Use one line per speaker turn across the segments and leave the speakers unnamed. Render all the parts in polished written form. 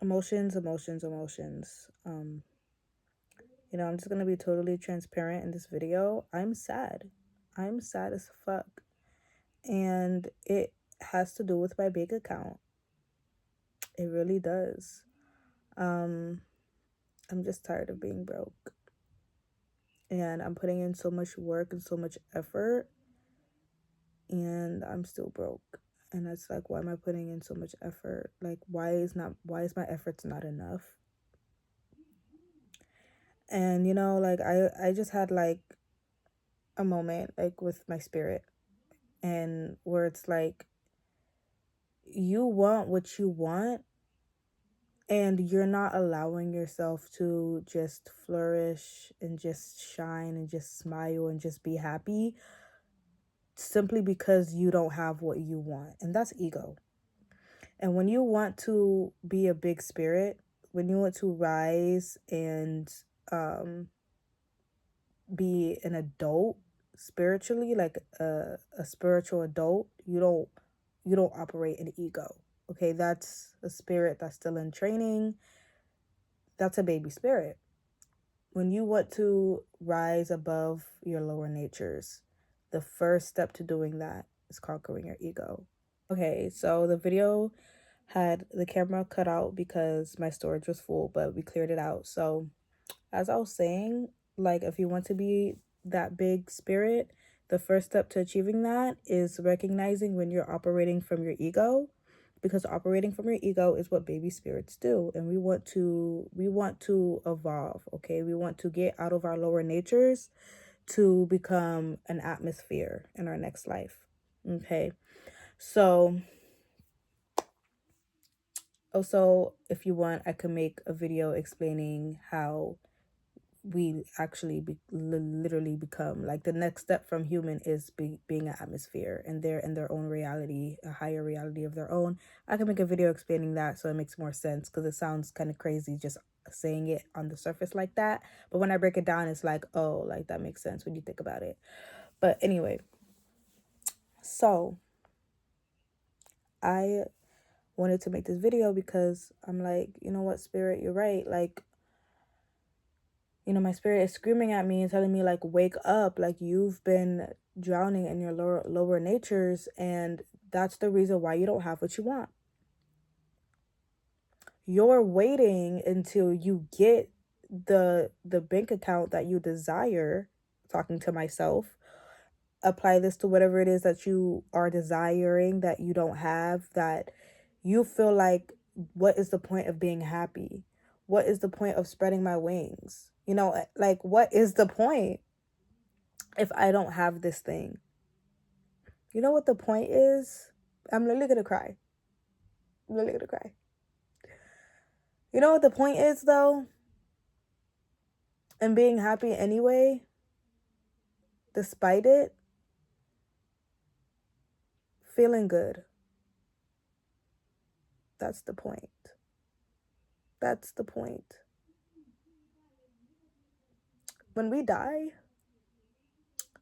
Emotions, emotions, emotions. I'm just gonna be totally transparent in this video. I'm sad. I'm sad as fuck. And it has to do with my bank account. It really does. Um, I'm just tired of being broke. And I'm putting in so much work and so much effort, and I'm still broke. And it's like, why am I putting in so much effort? Like, why is my efforts not enough? And like I just had like a moment like with my spirit, and where it's like, you want what you want, and you're not allowing yourself to just flourish and just shine and just smile and just be happy, simply because you don't have what you want. And that's ego. And when you want to be a big spirit, when you want to rise and um be an adult spiritually, like a spiritual adult, you don't operate in ego. Okay, that's a spirit that's still in training. That's a baby spirit. When you want to rise above your lower natures, the first step to doing that is conquering your ego. Okay, so the video had the camera cut out because my storage was full, but we cleared it out. So as I was saying, like, if you want to be that big spirit, the first step to achieving that is recognizing when you're operating from your ego, because operating from your ego is what baby spirits do. And we want to evolve. Okay, we want to get out of our lower natures to become an atmosphere in our next life. Okay, so also, if you want, I can make a video explaining how we actually literally become, like, the next step from human is being an atmosphere, and they're in their own reality, a higher reality of their own. I can make a video explaining that so it makes more sense, because it sounds kind of crazy just saying it on the surface like that, but when I break it down, it's like, oh, like, that makes sense when you think about it. But anyway, so I wanted to make this video because I'm like, you know what, spirit, you're right. Like, my spirit is screaming at me and telling me, like, wake up, like, you've been drowning in your lower natures, and that's the reason why you don't have what you want. You're waiting until you get the bank account that you desire. Talking to myself, apply this to whatever it is that you are desiring that you don't have, that you feel like, what is the point of being happy? What is the point of spreading my wings? Like, what is the point if I don't have this thing? You know what the point is? I'm literally gonna cry. I'm literally gonna cry. You know what the point is, though? And being happy anyway, despite it, feeling good. That's the point. That's the point. When we die,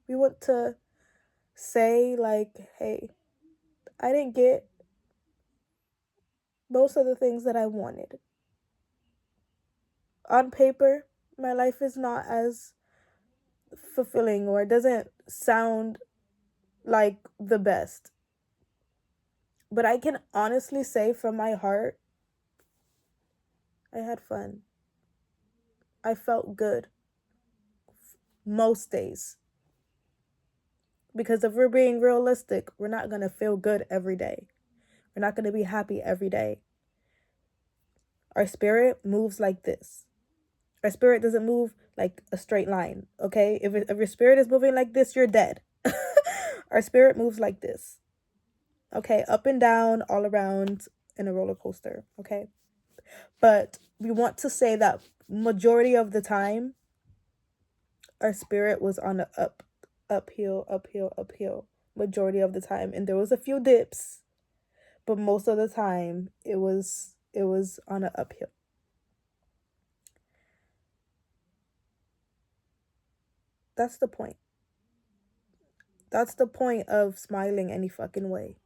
we want to say, like, hey, I didn't get most of the things that I wanted. On paper, my life is not as fulfilling, or it doesn't sound like the best. But I can honestly say from my heart, I had fun. I felt good most days. Because if we're being realistic, we're not going to feel good every day. We're not going to be happy every day. Our spirit moves like this. Our spirit doesn't move like a straight line, okay? If your spirit is moving like this, you're dead. Our spirit moves like this, okay? Up and down, all around, in a roller coaster, okay? But we want to say that majority of the time, our spirit was on the uphill, uphill, uphill, majority of the time. And there was a few dips, but most of the time, it was on an uphill. That's the point. That's the point of smiling any fucking way.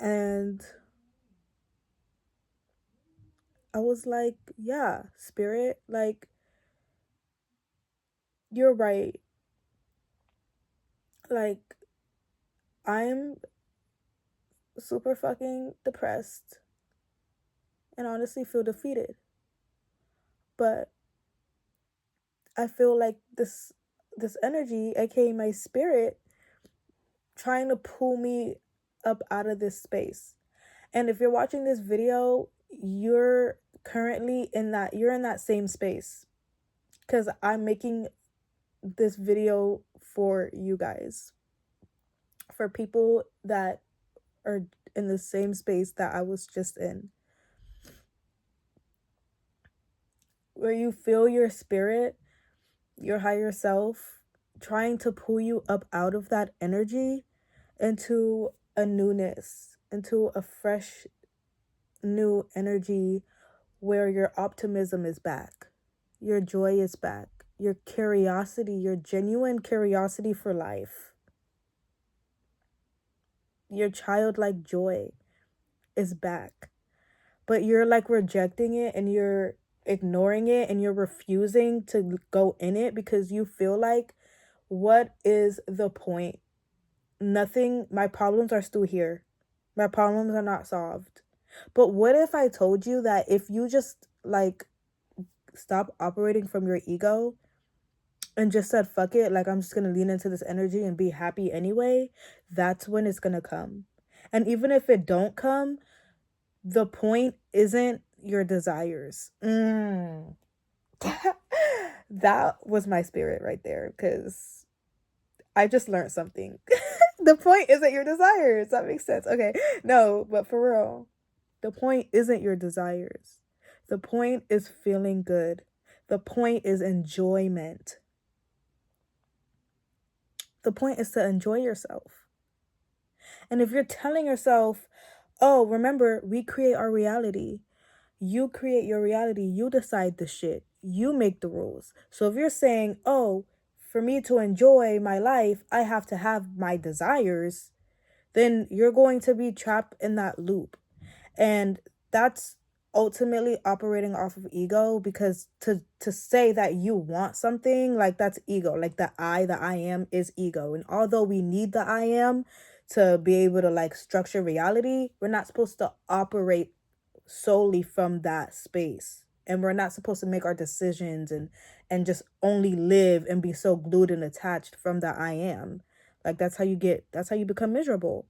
And I was like, yeah, spirit, like, you're right. Like, I'm super fucking depressed and honestly feel defeated. But I feel like this energy, aka my spirit, trying to pull me up out of this space. And if you're watching this video, you're currently you're in that same space, because I'm making this video for you guys, for people that are in the same space that I was just in, where you feel your spirit, your higher self, trying to pull you up out of that energy into a newness, into a fresh, new energy where your optimism is back, your joy is back, your curiosity, your genuine curiosity for life, your childlike joy is back. But you're like rejecting it and you're ignoring it and you're refusing to go in it because you feel like, what is the point? Nothing, my problems are still here. My problems are not solved. But what if I told you that if you just like stop operating from your ego and just said, fuck it, like I'm just gonna lean into this energy and be happy anyway, that's when it's gonna come. And even if it don't come, the point isn't your desires. That was my spirit right there, because I just learned something. The point isn't your desires. That makes sense. Okay. No, but for real, the point isn't your desires. The point is feeling good. The point is enjoyment. The point is to enjoy yourself. And if you're telling yourself, oh, remember, we create our reality. You create your reality. You decide the shit. You make the rules. So if you're saying, oh, for me to enjoy my life, I have to have my desires, then you're going to be trapped in that loop. And that's ultimately operating off of ego, because to say that you want something, like, that's ego. Like the I am is ego. And although we need the I am to be able to like structure reality, we're not supposed to operate solely from that space. And we're not supposed to make our decisions and just only live and be so glued and attached from the I am. Like that's how you become miserable.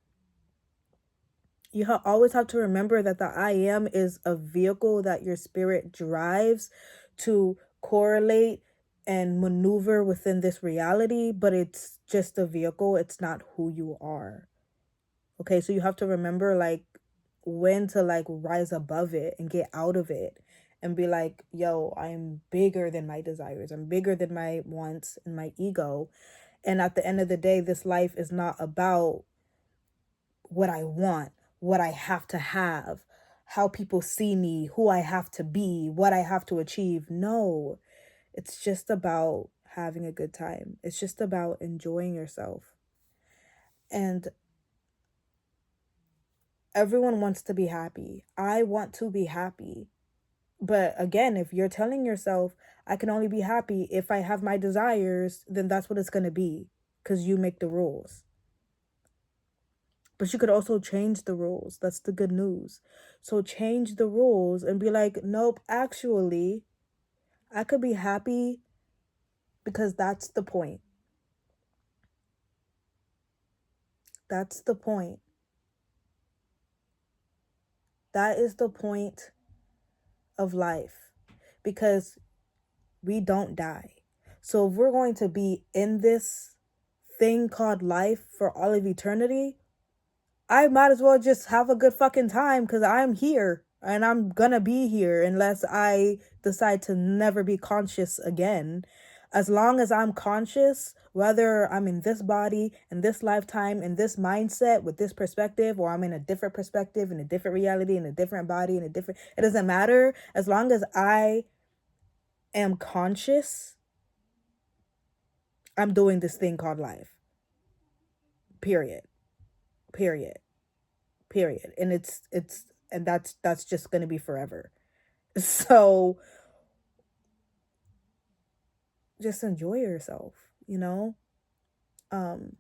You always have to remember that the I am is a vehicle that your spirit drives to correlate and maneuver within this reality, but it's just a vehicle. It's not who you are. Okay, so you have to remember like when to like rise above it and get out of it and be like, yo, I'm bigger than my desires. I'm bigger than my wants and my ego. And at the end of the day, this life is not about what I want, what I have to have, how people see me, who I have to be, what I have to achieve. No, it's just about having a good time. It's just about enjoying yourself. And everyone wants to be happy. I want to be happy. But again, if you're telling yourself, I can only be happy if I have my desires, then that's what it's going to be, because you make the rules. But you could also change the rules. That's the good news. So change the rules and be like, nope, actually, I could be happy because that's the point. That's the point. That is the point of life, because we don't die. So if we're going to be in this thing called life for all of eternity, I might as well just have a good fucking time, because I'm here and I'm gonna be here unless I decide to never be conscious again. As long as I'm conscious, whether I'm in this body, in this lifetime, in this mindset, with this perspective, or I'm in a different perspective, in a different reality, in a different body, it doesn't matter. As long as I am conscious, I'm doing this thing called life. Period. Period. period. And and that's just going to be forever. So just enjoy yourself, you know? Um,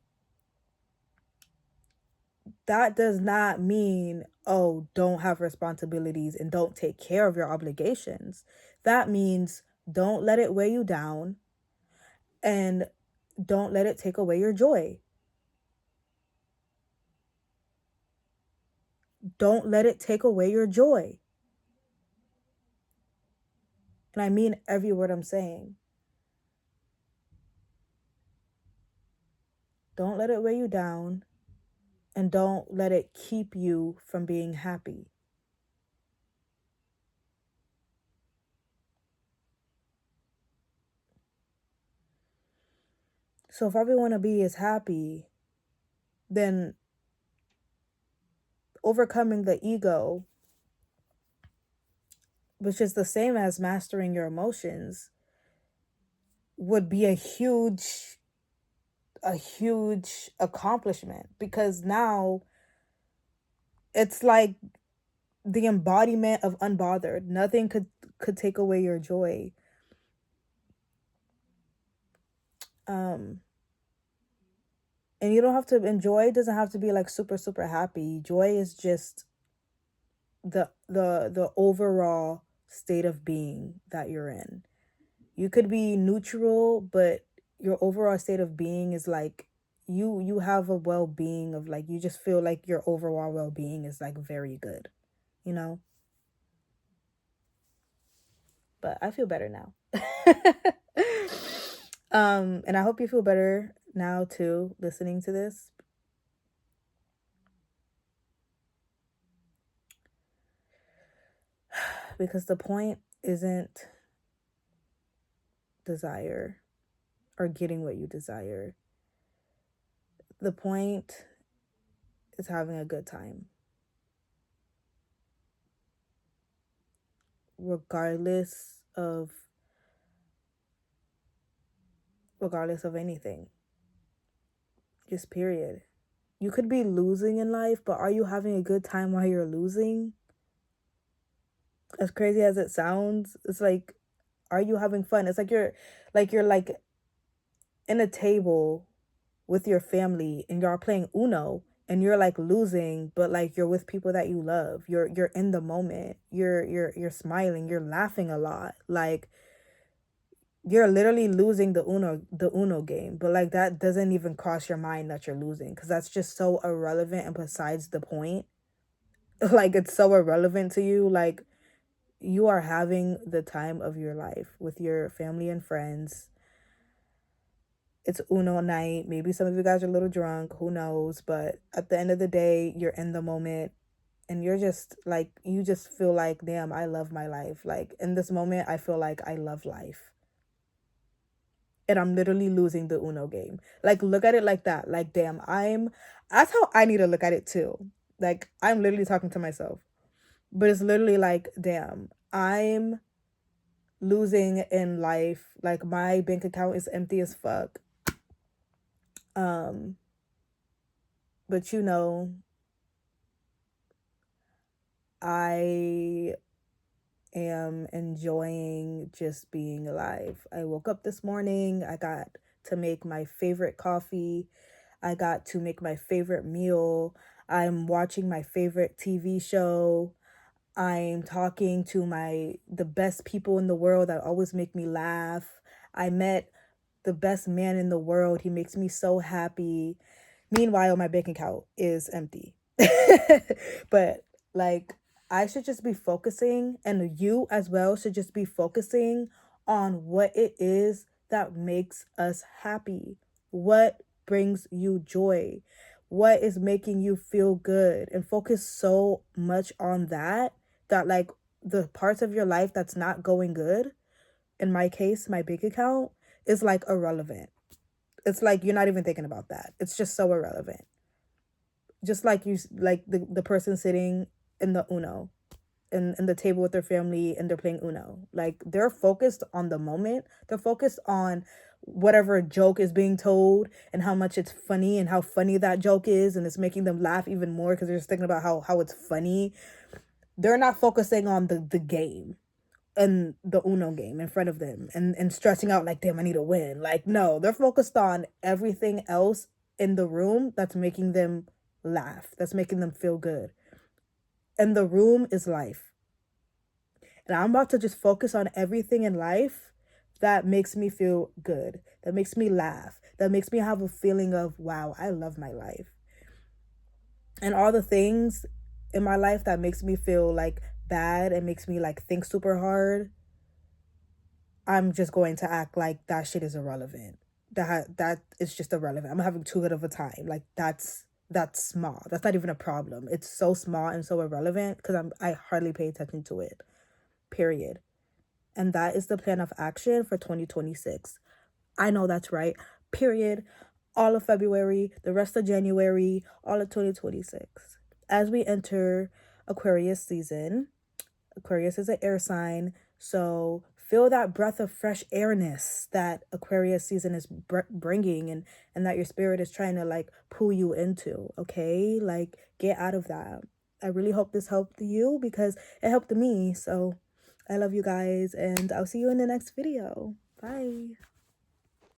that does not mean, oh, don't have responsibilities and don't take care of your obligations. That means don't let it weigh you down and don't let it take away your joy. Don't let it take away your joy. And I mean every word I'm saying. Don't let it weigh you down and don't let it keep you from being happy. So if all we want to be is happy, then overcoming the ego, which is the same as mastering your emotions, would be a huge accomplishment, because now it's like the embodiment of unbothered. Nothing could take away your joy. Um and you don't have to enjoy, doesn't have to be like super super happy. Joy is just the overall state of being that you're in. You could be neutral, but your overall state of being is like you have a well-being of like, you just feel like your overall well-being is like very good, you know? But I feel better now. And I hope you feel better now too, listening to this. Because the point isn't desire or getting what you desire. The point is having a good time. Regardless of anything. Just period. You could be losing in life, but are you having a good time while you're losing? As crazy as it sounds, it's like, are you having fun? It's like you're like in a table with your family and y'all playing Uno and you're like losing, but like you're with people that you love. You're in the moment. You're smiling, you're laughing a lot. Like you're literally losing the Uno game, but like that doesn't even cross your mind that you're losing, because that's just so irrelevant and besides the point. Like it's so irrelevant to you. Like you are having the time of your life with your family and friends. It's Uno night. Maybe some of you guys are a little drunk, who knows, but at the end of the day, you're in the moment and you're just like, you just feel like, damn, I love my life. Like in this moment, I feel like I love life. And I'm literally losing the Uno game. Like, look at it like that. Like, damn, that's how I need to look at it too. Like, I'm literally talking to myself. But it's literally like, damn, I'm losing in life. Like, my bank account is empty as fuck. Um, but you know, I am enjoying just being alive. I woke up this morning. I got to make my favorite coffee. I got to make my favorite meal. I'm watching my favorite TV show. I'm talking to the best people in the world that always make me laugh. I met the best man in the world. He makes me so happy. Meanwhile, my bank account is empty. But like, I should just be focusing, and you as well should just be focusing on what it is that makes us happy. What brings you joy? What is making you feel good? And focus so much on that like the parts of your life that's not going good, in my case, my bank account, is like irrelevant. It's like you're not even thinking about that. It's just so irrelevant. Just like like the person sitting in the Uno in the table with their family and they're playing Uno. Like they're focused on the moment. They're focused on whatever joke is being told and how much it's funny and how funny that joke is, and it's making them laugh even more because they're just thinking about how it's funny. They're not focusing on the game and the Uno game in front of them and stressing out like, damn, I need to win. Like, no, they're focused on everything else in the room that's making them laugh, that's making them feel good. And the room is life. And I'm about to just focus on everything in life that makes me feel good, that makes me laugh, that makes me have a feeling of, wow, I love my life. And all the things in my life that makes me feel like bad and makes me like think super hard, I'm just going to act like that shit is irrelevant. That is just irrelevant. I'm having too good of a time. Like that's small. That's not even a problem. It's so small and so irrelevant because I hardly pay attention to it. Period. And that is the plan of action for 2026. I know that's right. Period. All of February, the rest of January, all of 2026. As we enter Aquarius season, Aquarius is an air sign, so feel that breath of fresh airness that Aquarius season is bringing, and that your spirit is trying to like pull you into, okay? Like, get out of that. I really hope this helped you because it helped me. So I love you guys, and I'll see you in the next video. Bye.